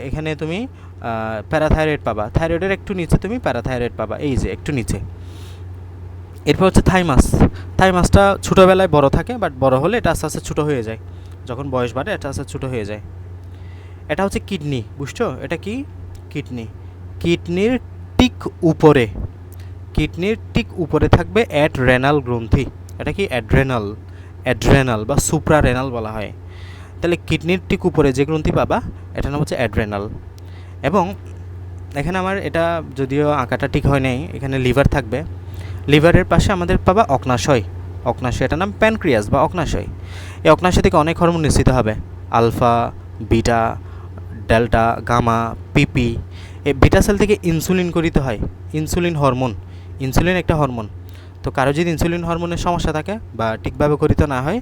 A: এখানে তুমি প্যারাথাইরয়েড পাবা, থাইরয়েডের একটু নিচে তুমি প্যারাথাইরয়েড পাবা, এই যে একটু নিচে। এরপর হচ্ছে থাইমাসটা ছোটোবেলায় বড় থাকে, বাট বড় হলে এটা আস্তে আস্তে ছোটো হয়ে যায়, যখন বয়স বাড়ে এটা আস্তে ছোটো হয়ে যায়। এটা হচ্ছে কিডনি, বুঝছো, এটা কি, কিডনির ঠিক উপরে, থাকবে অ্যাড্রেনাল গ্রন্থি। এটা কি, অ্যাড্রেনাল বা সুপ্রারেনাল বলা হয়। তাহলে কিডনির ঠিক উপরে যে গ্রন্থি পাবা এটার নাম হচ্ছে অ্যাড্রেনাল। এবং এখানে আমার এটা যদিও আঁকাটা ঠিক হয় নাই, এখানে লিভার থাকবে, লিভারের পাশে আমাদের পাবা অগ্নাশয়, এটার নাম প্যানক্রিয়াস বা অগ্নাশয়। এই অগ্নাশয় থেকে অনেক হরমোন নিঃসৃত হবে, আলফা, বিটা, ডেল্টা, গামা, পিপি। এই বিটা সেল থেকে ইনসুলিন গঠিত হয়, ইনসুলিন একটা হরমোন। তো কারো যদি ইনসুলিন হরমোনের সমস্যা থাকে বা ঠিকভাবে গঠিত না হয়,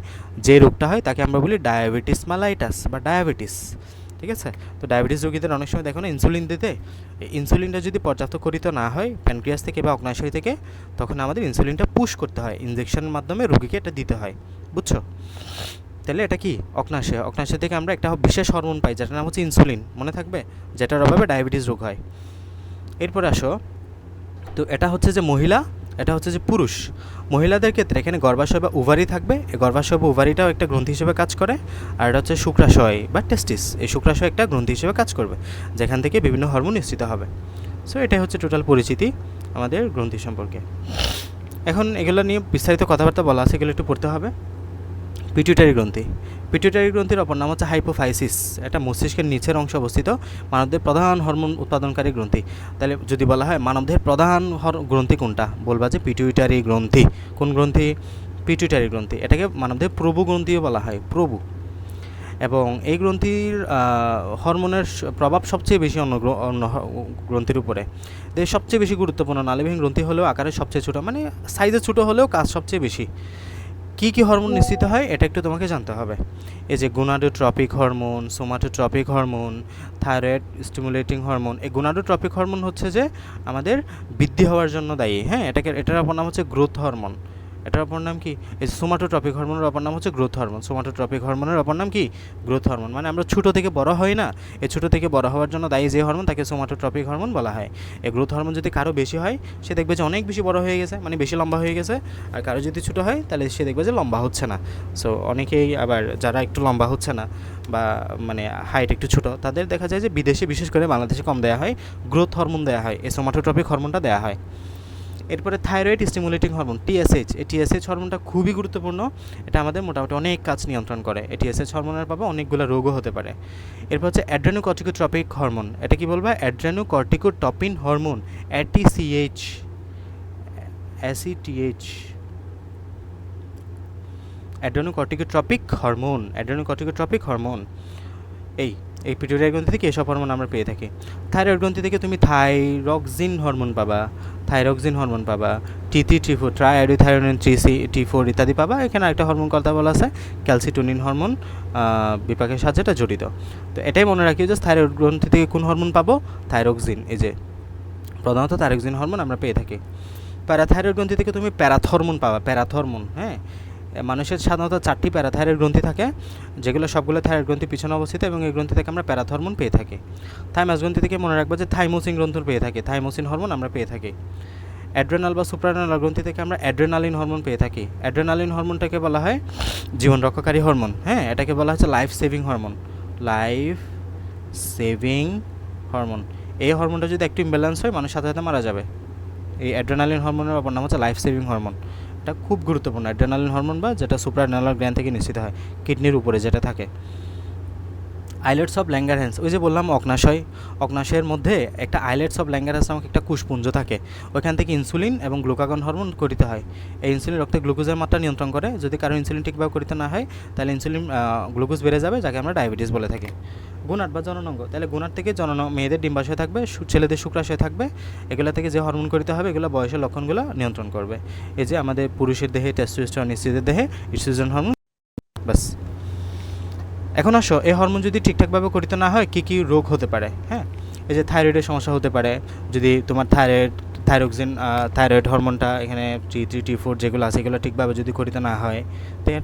A: যে রোগটা হয় তাকে আমরা বলি ডায়াবেটিস মালাইটাস বা ডায়াবেটিস, ঠিক আছে। তো ডায়াবেটিস রোগীদের অনেক সময় দেখো না ইনসুলিন দিতে, ইনসুলিনটা যদি পর্যাপ্ত গঠিত না হয় প্যানক্রিয়াস থেকে বা অগ্নাশয় থেকে, তখন আমাদের ইনসুলিনটা পুশ করতে হয়, ইনজেকশনের মাধ্যমে রোগীকে এটা দিতে হয়, বুঝছো। তাহলে এটা কি, অগ্নাশয় থেকে আমরা একটা বিশেষ হরমোন পাই যেটার নাম হচ্ছে ইনসুলিন, মনে থাকবে, যেটার অভাবে ডায়াবেটিস রোগ হয়। এরপর আসো, তো এটা হচ্ছে যে মহিলা, এটা হচ্ছে যে পুরুষ। মহিলাদের ক্ষেত্রে এখানে গর্ভাশয় বা ওভারি থাকবে, এই গর্ভাশয় বা ওভারিটাও একটা গ্রন্থি হিসেবে কাজ করে। আর এটা হচ্ছে শুক্রাশয় বা টেস্টিস, এই শুক্রাশয় একটা গ্রন্থি হিসেবে কাজ করবে, যেখান থেকে বিভিন্ন হরমোন নিঃসৃত হবে। সো এটাই হচ্ছে টোটাল পরিচিতি আমাদের গ্রন্থি সম্পর্কে। এখন এগুলো নিয়ে বিস্তারিত কথাবার্তা বলা আছে, এগুলো একটু পড়তে হবে। পিটুইটারি গ্রন্থির অপর নাম হচ্ছে হাইপোফাইসিস, এটা মস্তিষ্কের নিচের অংশে অবস্থিত, মানবদের প্রধান হরমোন উৎপাদনকারী গ্রন্থি। তাহলে যদি বলা হয় মানবদের প্রধান গ্রন্থি কোনটা, বলবা যে পিটুইটারি গ্রন্থি। কোন গ্রন্থি? পিটুইটারি গ্রন্থি। এটাকে মানবদের প্রভু গ্রন্থিও বলা হয়, প্রভু। এবং এই গ্রন্থির হরমোনের প্রভাব সবচেয়ে বেশি অন্য গ্রন্থির উপরে। সবচেয়ে বেশি গুরুত্বপূর্ণ নালীবিহীন গ্রন্থি হলেও আকারে সবচেয়ে ছোটো, মানে সাইজে ছোটো হলেও কাজ সবচেয়ে বেশি। কী কী হরমোন নিঃসৃত হয় এটা একটু তোমাকে জানতে হবে। এই যে gonadotropic hormone, somatotropic hormone, thyroid stimulating hormone. এই গোনাডোট্রপিক হরমোন হচ্ছে যে আমাদের বৃদ্ধি হওয়ার জন্য দায়ী, হ্যাঁ, এটার অপর নাম হচ্ছে গ্রোথ হরমোন। এটার অপর নাম কি? এই সোমাটোট্রপিক হরমোনের অপর নাম হচ্ছে গ্রোথ হরমোন। সোমাটোট্রপিক হরমোনের অপর নাম কি? Growth hormone. মানে আমরা ছোটো থেকে বড় হই না, এই ছোটো থেকে বড় হওয়ার জন্য দায়ী যে হরমোন তাকে সোমাটোট্রপিক হরমোন বলা হয়। এই গ্রোথ হরমোন যদি কারো বেশি হয় সে দেখবে যে অনেক বেশি বড় হয়ে গেছে, মানে বেশি লম্বা হয়ে গেছে। আর কারো যদি ছোটো হয় তাহলে সে দেখবে যে লম্বা হচ্ছে না। সো অনেকেই আবার যারা একটু লম্বা হচ্ছে না বা মানে হাইট একটু ছোটো, তাদের দেখা যায় যে বিদেশে, বিশেষ করে বাংলাদেশে কম দেওয়া হয়, গ্রোথ হরমোন দেওয়া হয়, এই সোমাটোট্রপিক হরমোনটা দেওয়া হয়। এরপরে থাইরয়েড স্টিমুলেটিং হরমোন, টিএসএইচ। এই টিএসএইচ হরমোনটা খুবই গুরুত্বপূর্ণ, এটা আমাদের মোটামুটি অনেক কাজ নিয়ন্ত্রণ করে। এই টিএসএইচ হরমোনের পাবে অনেকগুলো রোগও হতে পারে। এরপর হচ্ছে অ্যাড্রেনোকর্টিকোট্রপিক হরমোন। এটা কি বলবা? অ্যাড্রেনোকর্টিকোট্রপিন হরমোন, এটিসিএইচ, এসিটিএইচ, অ্যাড্রেনোকর্টিকোট্রপিক হরমোন। এই পিটুইটারি গ্রন্থি থেকে এসব হরমোন আমরা পেয়ে থাকি। থাইরয়েড গ্রন্থি থেকে তুমি থাইরক্সিন হরমোন পাবা, T3, T4, ট্রাইআইডোথাইরোনিন, T4 ইত্যাদি পাবা। এখানে একটা হরমোন কথা বলা আছে, ক্যালসিটোনিন হরমোন, বিপাকের সাথে এটা জড়িত। তো এটাই মনে রাখি যে থাইরয়েড গ্রন্থি থেকে কোন হরমোন পাবো? থাইরক্সিন। এই যে প্রধানত থাইরক্সিন হরমোন আমরা পেয়ে থাকি। প্যারাথাইরয়েড গ্রন্থি থেকে তুমি প্যারাথরমোন পাবা, হ্যাঁ। মানুষের সাধারণত 4টি প্যারাথাইরয়েড গ্রন্থি থাকে, যেগুলো সবগুলো থাইরয়েড গ্রন্থির পিছনে অবস্থিত, এবং এই গ্রন্থি থেকে আমরা প্যারাথরমোন পেয়ে থাকি। থাইমাস গ্রন্থি থেকে মনে রাখবো যে থাইমোসিন গ্রন্থি পেয়ে থাকি, থাইমোসিন হরমোন আমরা পেয়ে থাকি। অ্যাড্রেনাল বা সুপ্রারেনাল গ্রন্থি থেকে আমরা অ্যাড্রেনালিন হরমোন পেয়ে থাকি। অ্যাড্রেনালিন হরমোনটাকে বলা হয় জীবন রক্ষাকারী হরমোন, হ্যাঁ, এটাকে বলা হচ্ছে লাইফ সেভিং হরমোন। এই হরমোনটা যদি একটু ইমব্যালেন্স হয় মানুষ সাথে সাথে মারা যাবে। এই অ্যাড্রেনালিন হরমোনের অপর নাম হচ্ছে লাইফ সেভিং হরমোন। এটা খুব গুরুত্বপূর্ণ অ্যাড্রেনালিন হরমোন, বা যেটা সুপ্রাঅ্যাড্রেনাল গ্ল্যান্ড থেকে নিঃসৃত হয়, কিডনির উপরে যেটা থাকে। আইলেটস অফ ল্যাঙ্গারহ্যান্স, ওই যে বললাম অগ্নাশয়, অগ্নাশয়ের মধ্যে একটা আইলেটস অফ ল্যাঙ্গারহ্যান্স নামক একটা কোষপুঞ্জ থাকে, ওইখান থেকে ইনসুলিন এবং গ্লুকাগন হরমোন করিতে হয়। এই ইনসুলিন রক্তে গ্লুকোজের মাত্রা নিয়ন্ত্রণ করে। যদি কারো ইনসুলিন ঠিকভাবে করিতে না হয় তাহলে ইনসুলিন গ্লুকোজ বেড়ে যাবে, যাকে আমরা ডায়াবেটিস বলে থাকি। গুণাট বা জননাঙ্গ, তাহলে গুণাট থেকে মেয়েদের ডিম্বাশয় থাকবে, ছেলেদের শুক্রাশয় থাকবে। এগুলো থেকে যে হরমোন করিতে হবে এগুলো বয়সের লক্ষণগুলো নিয়ন্ত্রণ করবে। এই যে আমাদের পুরুষের দেহে টেস্টোস্টেরন, স্ত্রীদের দেহে ইস্ট্রোজেন হরমোন। বাস, এখন আসো, এই হরমোন যদি ঠিকঠাকভাবে করিতে না হয় কী কী রোগ হতে পারে। হ্যাঁ, এই যে থাইরয়েডের সমস্যা হতে পারে, যদি তোমার থাইরয়েড হরমোনটা এখানে T3 T4 যেগুলো আছে এগুলো ঠিকভাবে যদি করিতে না হয়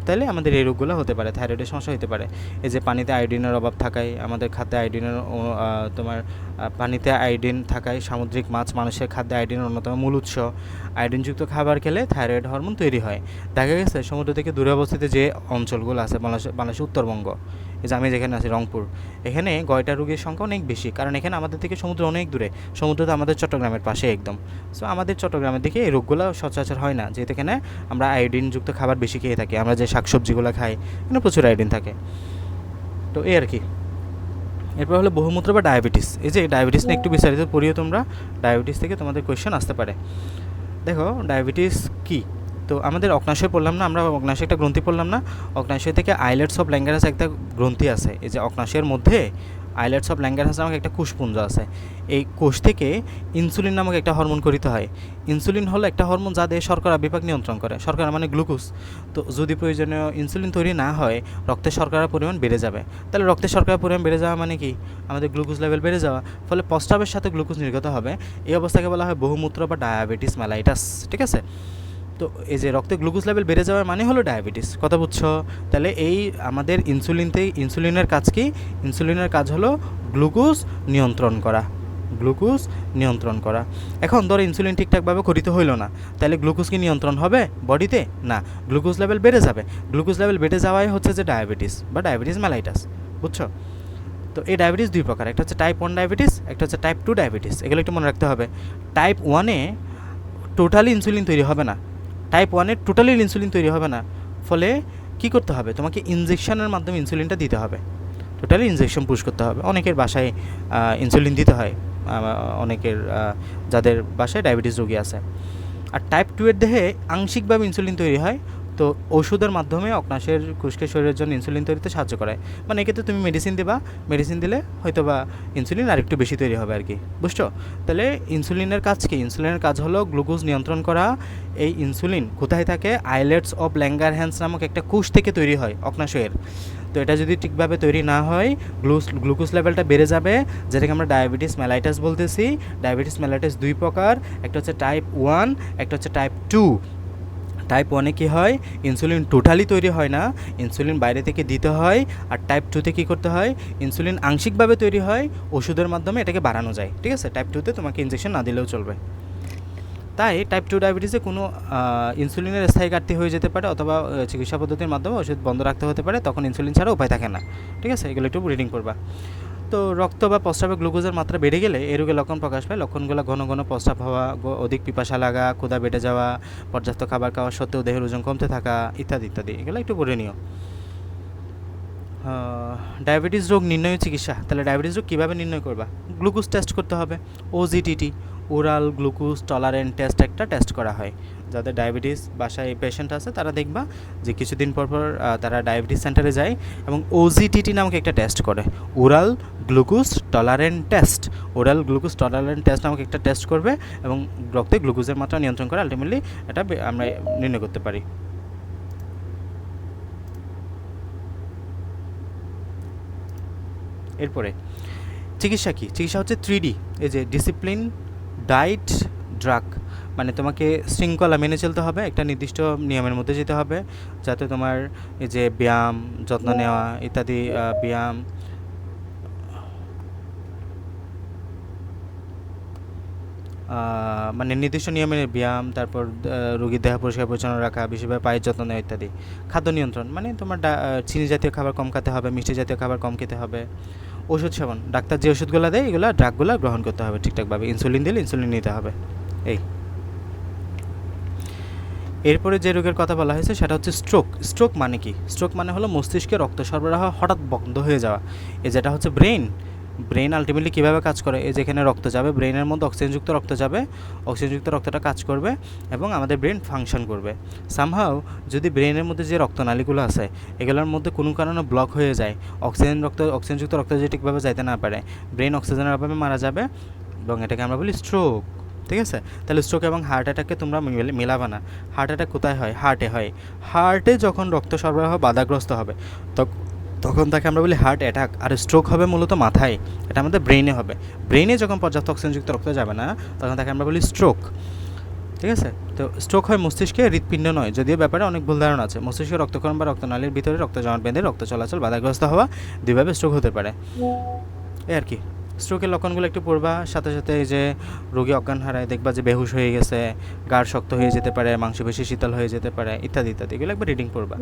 A: তাহলে আমাদের এই রোগগুলো হতে পারে, থাইরয়েডের সমস্যা হতে পারে। এই যে পানিতে আয়োডিনের অভাব থাকায়, আমাদের খাদ্যে আয়োডিনের তোমার পানিতে আয়োডিন থাকায়, সামুদ্রিক মাছ মানুষের খাদ্যে আয়োডিনের অন্যতম মূল উৎস। আয়োডিনযুক্ত খাবার খেলে থাইরয়েড হরমোন তৈরি হয়। দেখা গেছে সমুদ্র থেকে দূরে অবস্থিত যে অঞ্চলগুলো আছে বাংলাদেশের উত্তরবঙ্গ, এই যে আমি যেখানে আছি রংপুর, এখানে গয়টা রোগীর সংখ্যা অনেক বেশি, কারণ এখানে আমাদের থেকে সমুদ্র অনেক দূরে, সমুদ্র তো আমাদের চট্টগ্রামের পাশে একদম। সো আমাদের চট্টগ্রামের দিকে এই রোগগুলো সচরাচর হয় না, যেহেতু এখানে আমরা আয়োডিনযুক্ত খাবার বেশি খেয়ে থাকি। আমরা যে শাকসবজিগুলো খাই এখানে প্রচুর আয়োডিন থাকে। তো এই আর কি। এরপর হলো বহুমূত্র বা ডায়াবেটিস। এই যে ডায়াবেটিস নিয়ে একটু বিস্তারিত পড়িও তোমরা, ডায়াবেটিস থেকে তোমাদের কোয়েশ্চেন আসতে পারে। দেখো ডায়াবেটিস কি, তো আমাদের অগ্নাশয় পড়লাম না আমরা, অগ্নাশয় একটা গ্রন্থি পড়লাম না, অগ্নাশয় থেকে আইলেটস অফ ল্যাঙ্গারহ্যান্স একটা গ্রন্থি আছে। এই যে অগ্নাশয়ের মধ্যে আইলেটস অফ ল্যাঙ্গারহ্যান্স নামক একটা কোষপুঞ্জ আছে। এই কোষ থেকে ইনসুলিন নামক একটা হরমোন করিতে হয়। ইনসুলিন হলো একটা হরমোন যা দেহে শর্করা বিপাক নিয়ন্ত্রণ করে, শর্করা মানে গ্লুকোজ। তো যদি প্রয়োজনীয় ইনসুলিন তৈরি না হয় রক্তে শর্করার পরিমাণ বেড়ে যাবে। তাহলে রক্তে শর্করার পরিমাণ বেড়ে যাওয়া মানে কি, আমাদের গ্লুকোজ লেভেল বেড়ে যাওয়া, ফলে প্রস্রাবের সাথে গ্লুকোজ নির্গত হবে। এই অবস্থাকে বলা হয় বহুমূত্র বা ডায়াবেটিস মেলাইটাস। ঠিক আছে, তো এই যে রক্তে গ্লুকোজ লেভেল বেড়ে যাওয়ার মানে হলো ডায়াবেটিস, কথা বুঝছো? তাহলে এই আমাদের ইনসুলিনের কাজ কি? ইনসুলিনের কাজ হলো গ্লুকোজ নিয়ন্ত্রণ করা, গ্লুকোজ নিয়ন্ত্রণ করা। এখন ধরো ইনসুলিন ঠিকঠাকভাবে করিতে হইল না, তাহলে গ্লুকোজ কি নিয়ন্ত্রণ হবে বডিতে? না, গ্লুকোজ লেভেল বেড়ে যাবে। গ্লুকোজ লেভেল বেড়ে যাওয়াই হচ্ছে যে ডায়াবেটিস বা ডায়াবেটিস মেলাইটাস, বুঝছো? তো এই ডায়াবেটিস দুই প্রকার, একটা হচ্ছে টাইপ 1 ডায়াবেটিস, একটা হচ্ছে টাইপ 2 ডায়াবেটিস। এগুলো একটু মনে রাখতে হবে। টাইপ 1-এ টোটালি ইনসুলিন তৈরি হবে না, টাইপ 1-এ টোটালি ইনসুলিন তৈরি হবে না, ফলে কি করতে হবে, তোমাকে ইনজেকশনের মাধ্যমে ইনসুলিনটা দিতে হবে, টোটালি ইনজেকশন পুশ করতে হবে। অনেকের বাসায় ইনসুলিন দিতে হয়, অনেকের যাদের বাসায় ডায়াবেটিস রোগী আছে। আর টাইপ 2-এর দেহে আংশিকভাবে ইনসুলিন তৈরি হয়, তো ওষুধের মাধ্যমে অগ্নাশয়ের কোষকে শরীরের জন্য ইনসুলিন তৈরিতে সাহায্য করে। মানে এক্ষেত্রে তুমি মেডিসিন দিবা, মেডিসিন দিলে হয়তো বা ইনসুলিন আর একটু বেশি তৈরি হবে আর কি, বুঝছো? তাহলে ইনসুলিনের কাজ কি? ইনসুলিনের কাজ হলো গ্লুকোজ নিয়ন্ত্রণ করা। এই ইনসুলিন কোথায় থাকে? আইলেটস অফ ল্যাঙ্গারহ্যান্স নামক একটা কোষ থেকে তৈরি হয় অগ্নাশয়ের। তো এটা যদি ঠিকভাবে তৈরি না হয় গ্লুকোজ লেভেলটা বেড়ে যাবে, যেটাকে আমরা ডায়াবেটিস মেলাইটাস বলতেছি। ডায়াবেটিস মেলাইটাস দুই প্রকার, একটা হচ্ছে টাইপ 1, একটা হচ্ছে টাইপ 2। টাইপ 1-এ কী হয়, ইনসুলিন টোটালি তৈরি হয় না, ইনসুলিন বাইরে থেকে দিতে হয়। আর টাইপ 2-তে কী করতে হয়, ইনসুলিন আংশিকভাবে তৈরি হয়, ওষুধের মাধ্যমে এটাকে বাড়ানো যায়। ঠিক আছে, টাইপ 2-তে তোমাকে ইনজেকশন না দিলেও চলবে। তাই টাইপ 2 ডায়াবেটিসে কোনো ইনসুলিনের স্থায়ী ঘাটতি হয়ে যেতে পারে, অথবা চিকিৎসা পদ্ধতির মাধ্যমে ওষুধ বন্ধ রাখতে হতে পারে, তখন ইনসুলিন ছাড়া উপায় থাকে না। ঠিক আছে, এগুলো একটু রিডিং করবা। তো রক্ত বা প্রস্রাবে গ্লুকোজের মাত্রা বেড়ে গেলে এই রোগের লক্ষণ প্রকাশ পায়। লক্ষণগুলো ঘন ঘন প্রস্রাব হওয়া, অধিক পিপাসা লাগা, ক্ষুধা বেড়ে যাওয়া, পর্যাপ্ত খাবার খাওয়া সত্ত্বেও দেহের ওজন কমতে থাকা, ইত্যাদি ইত্যাদি। এগুলো একটু পড়ে নিও। ডায়াবেটিস রোগ নির্ণয় চিকিৎসা, তাহলে ডায়াবেটিস রোগ কীভাবে নির্ণয় করবা? গ্লুকোজ টেস্ট করতে হবে, OGTT, oral glucose tolerant test, একটা টেস্ট করা হয়। যাদের ডায়াবেটিস বাসায় পেশেন্ট আছে তারা দেখবা যে কিছুদিন পর পর তারা ডায়াবেটিস সেন্টারে যায় এবং ওজিটিটি নামক একটা টেস্ট করে, oral glucose tolerant test. Oral glucose tolerant test নামক একটা টেস্ট করবে এবং রক্তে গ্লুকোজের মাত্রা নিয়ন্ত্রণ করে আলটিমেটলি এটা আমরা নির্ণয় করতে পারি। এরপরে চিকিৎসা কী? চিকিৎসা হচ্ছে 3D। এই যে ডিসিপ্লিন, ডায়েট, ড্রাগ, মানে তোমাকে শৃঙ্খলা মেনে চলতে হবে, একটা নির্দিষ্ট নিয়মের মধ্যে যেতে হবে, যাতে তোমার এই যে ব্যায়াম, যত্ন নেওয়া ইত্যাদি, ব্যায়াম, মানে নির্দিষ্ট নিয়মের ব্যায়াম, তারপর রোগীর দেহ পরিষ্কার পরিচ্ছন্ন রাখা, বিশেষভাবে পায়ের যত্ন নেওয়া ইত্যাদি। খাদ্য নিয়ন্ত্রণ, মানে তোমার চিনি জাতীয় খাবার কম খেতে হবে, মিষ্টি জাতীয় খাবার কম খেতে হবে। ওষুধ সেবন, ডাক্তার যে ওষুধগুলো দেয় এগুলো ড্রাগগুলো গ্রহণ করতে হবে ঠিকঠাকভাবে। ইনসুলিন দিলে ইনসুলিন নিতে হবে। এই এরপরে যে রোগের কথা বলা হয়েছে সেটা হচ্ছে স্ট্রোক। স্ট্রোক মানে কি? স্ট্রোক মানে হলো মস্তিষ্কে রক্ত সরবরাহ হঠাৎ বন্ধ হয়ে যাওয়া। যেটা হচ্ছে ব্রেন আলটিমেটলি কীভাবে কাজ করে, যেখানে রক্ত যাবে ব্রেনের মধ্যে অক্সিজেনযুক্ত রক্ত যাবে, অক্সিজেনযুক্ত রক্তটা কাজ করবে এবং আমাদের ব্রেন ফাংশন করবে। সামহাও যদি ব্রেনের মধ্যে যে রক্তনালীগুলো আছে এগুলোর মধ্যে কোনো কারণে ব্লক হয়ে যায়, অক্সিজেনযুক্ত রক্ত যদি ঠিকভাবে যাইতে না পারে, ব্রেন অক্সিজেনের অভাবে মারা যাবে এবং এটাকে আমরা বলি স্ট্রোক। ঠিক আছে? তাহলে স্ট্রোক এবং হার্ট অ্যাটাককে তোমরা মেলাবা না। হার্ট অ্যাটাক কোথায় হয়? হার্টে হয়। হার্টে যখন রক্ত সরবরাহ বাধাগ্রস্ত হবে তখন তাকে আমরা বলি হার্ট অ্যাটাক। আর স্ট্রোক হবে মূলত মাথায়, এটা আমাদের ব্রেনে হবে। ব্রেনে যখন পর্যাপ্ত অক্সিজেনযুক্ত রক্ত যাবে না তখন তাকে আমরা বলি স্ট্রোক। ঠিক আছে? তো স্ট্রোক হয় মস্তিষ্কে, হৃৎপিণ্ড নয়। যদিও ব্যাপারে অনেক ভুল ধারণা আছে। মস্তিষ্কে রক্তক্ষরণ বা রক্তনালীর ভিতরে রক্ত জমাট বেঁধে রক্ত চলাচল বাধাগ্রস্ত হওয়া, দুইভাবে স্ট্রোক হতে পারে। এই আর কি। স্ট্রোকের লক্ষণগুলো একটু পড়বা, সাথে সাথে এই যে রোগী অজ্ঞান হারায়, দেখবা যে বেহুশ হয়ে গেছে, গাঢ় শক্ত হয়ে যেতে পারে, মাংসপেশি শীতল হয়ে যেতে পারে, ইত্যাদি ইত্যাদি। এগুলো একবার রিডিং পড়বা।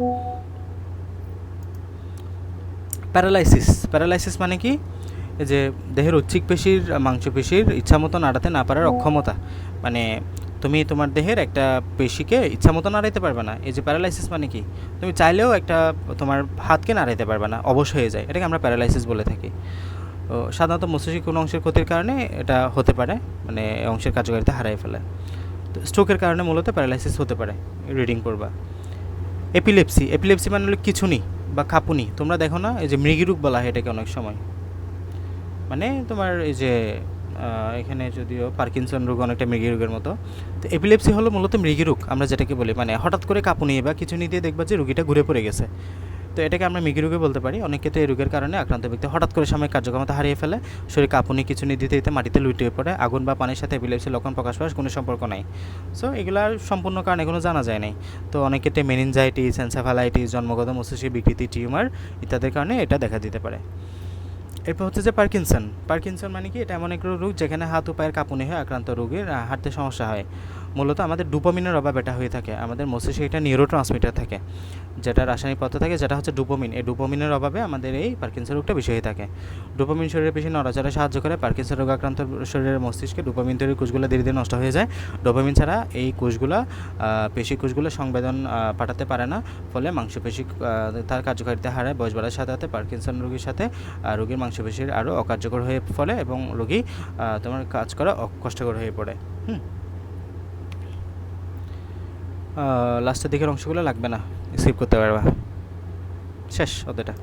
A: প্যারালাইসিস মানে কি? এই যে দেহের ঐচ্ছিক পেশির মাংসপেশির ইচ্ছামতো নাড়াতে না পারার অক্ষমতা। মানে তুমি তোমার দেহের একটা পেশিকে ইচ্ছামতো নাড়াইতে পারবে না। এই যে প্যারালাইসিস মানে কি? তুমি চাইলেও একটা তোমার হাতকে নাড়াইতে পারবে না, অবশ হয়ে যায়। এটাকে আমরা প্যারালাইসিস বলে থাকি। তো সাধারণত মস্তিষ্কের কোনো অংশের ক্ষতির কারণে এটা হতে পারে, মানে অংশের কার্যকারিতা হারিয়ে ফেলে। তো স্ট্রোকের কারণে মূলত প্যারালাইসিস হতে পারে, রিডিং করবা। এপিলেপসি মানে হলো খিঁচুনি বা কাঁপুনি। তোমরা দেখো না, এই যে মৃগীরোগ বলা হয় এটাকে অনেক সময়, মানে তোমার এই যে এখানে যদিও পার্কিনসন রোগ অনেকটা মৃগীরোগের মতো। তো এপিলেপসি হলো মূলত মৃগীরোগ আমরা যেটাকে বলি, মানে হঠাৎ করে কাঁপুনি বা খিঁচুনি দিয়ে দেখবা যে রোগীটা ঘুরে পড়ে গেছে। তো এটাকে আমরা মৃগীরোগে বলতে পারি। অনেক ক্ষেত্রে এই রোগের কারণে আক্রান্ত ব্যক্তি হঠাৎ করে সাময়িক কার্যক্ষমতা হারিয়ে ফেলে, শরীর কাঁপুনি খিঁচুনি দিতে দিতে মাটিতে লুটিয়ে পড়ে। আগুন বা পানির সাথে এপিলেপসির লক্ষণ প্রকাশ পাওয়ার কোনো সম্পর্ক নাই। সো এগুলার সম্পূর্ণ কারণ এখনও জানা যায় নাই। তো অনেক ক্ষেত্রে মেনিনজাইটিস, এনসেফালাইটিস, জন্মগত মস্তিষ্কের বিকৃতি, টিউমার ইত্যাদির কারণে এটা দেখা দিতে পারে। এরপর হচ্ছে যে পার্কিনসন মানে কি? এটা এমন এক রোগ যেখানে হাত ও পায়ের কাঁপুনি হয়ে আক্রান্ত রোগীর হাঁটতে সমস্যা হয়। মূলত আমাদের ডোপামিনের অভাব এটা হয়ে থাকে। আমাদের মস্তিষ্কে একটা নিউরোট্রান্সমিটার থাকে, যেটা রাসায়নিক পদার্থ থাকে, যেটা হচ্ছে ডোপামিন। এই ডোপামিনের অভাবে আমাদের এই পার্কিনসন রোগটা বেশি হয়ে থাকে। ডোপামিন শরীরের পেশি নড়াচড়ে সাহায্য করে। পার্কিনসন রোগ আক্রান্ত শরীরের মস্তিষ্কে ডোপামিন তৈরির কোষগুলো ধীরে ধীরে নষ্ট হয়ে যায়। ডোপামিন ছাড়া এই কোষগুলো পেশি কোষগুলো সংবেদন পাঠাতে পারে না, ফলে মাংসপেশি তার কার্যকারিতা হারায়। বয়স বাড়ার সাথে সাথে পার্কিনসন রোগীর সাথে রোগীর মাংসপেশির আরও অকার্যকর হয়ে ফলে এবং রোগী তোমার কাজ করা কষ্টকর হয়ে পড়ে। লাস্টের দিকের অংশগুলো লাগবে না, স্কিপ করতে পারবা। শেষ অতটা।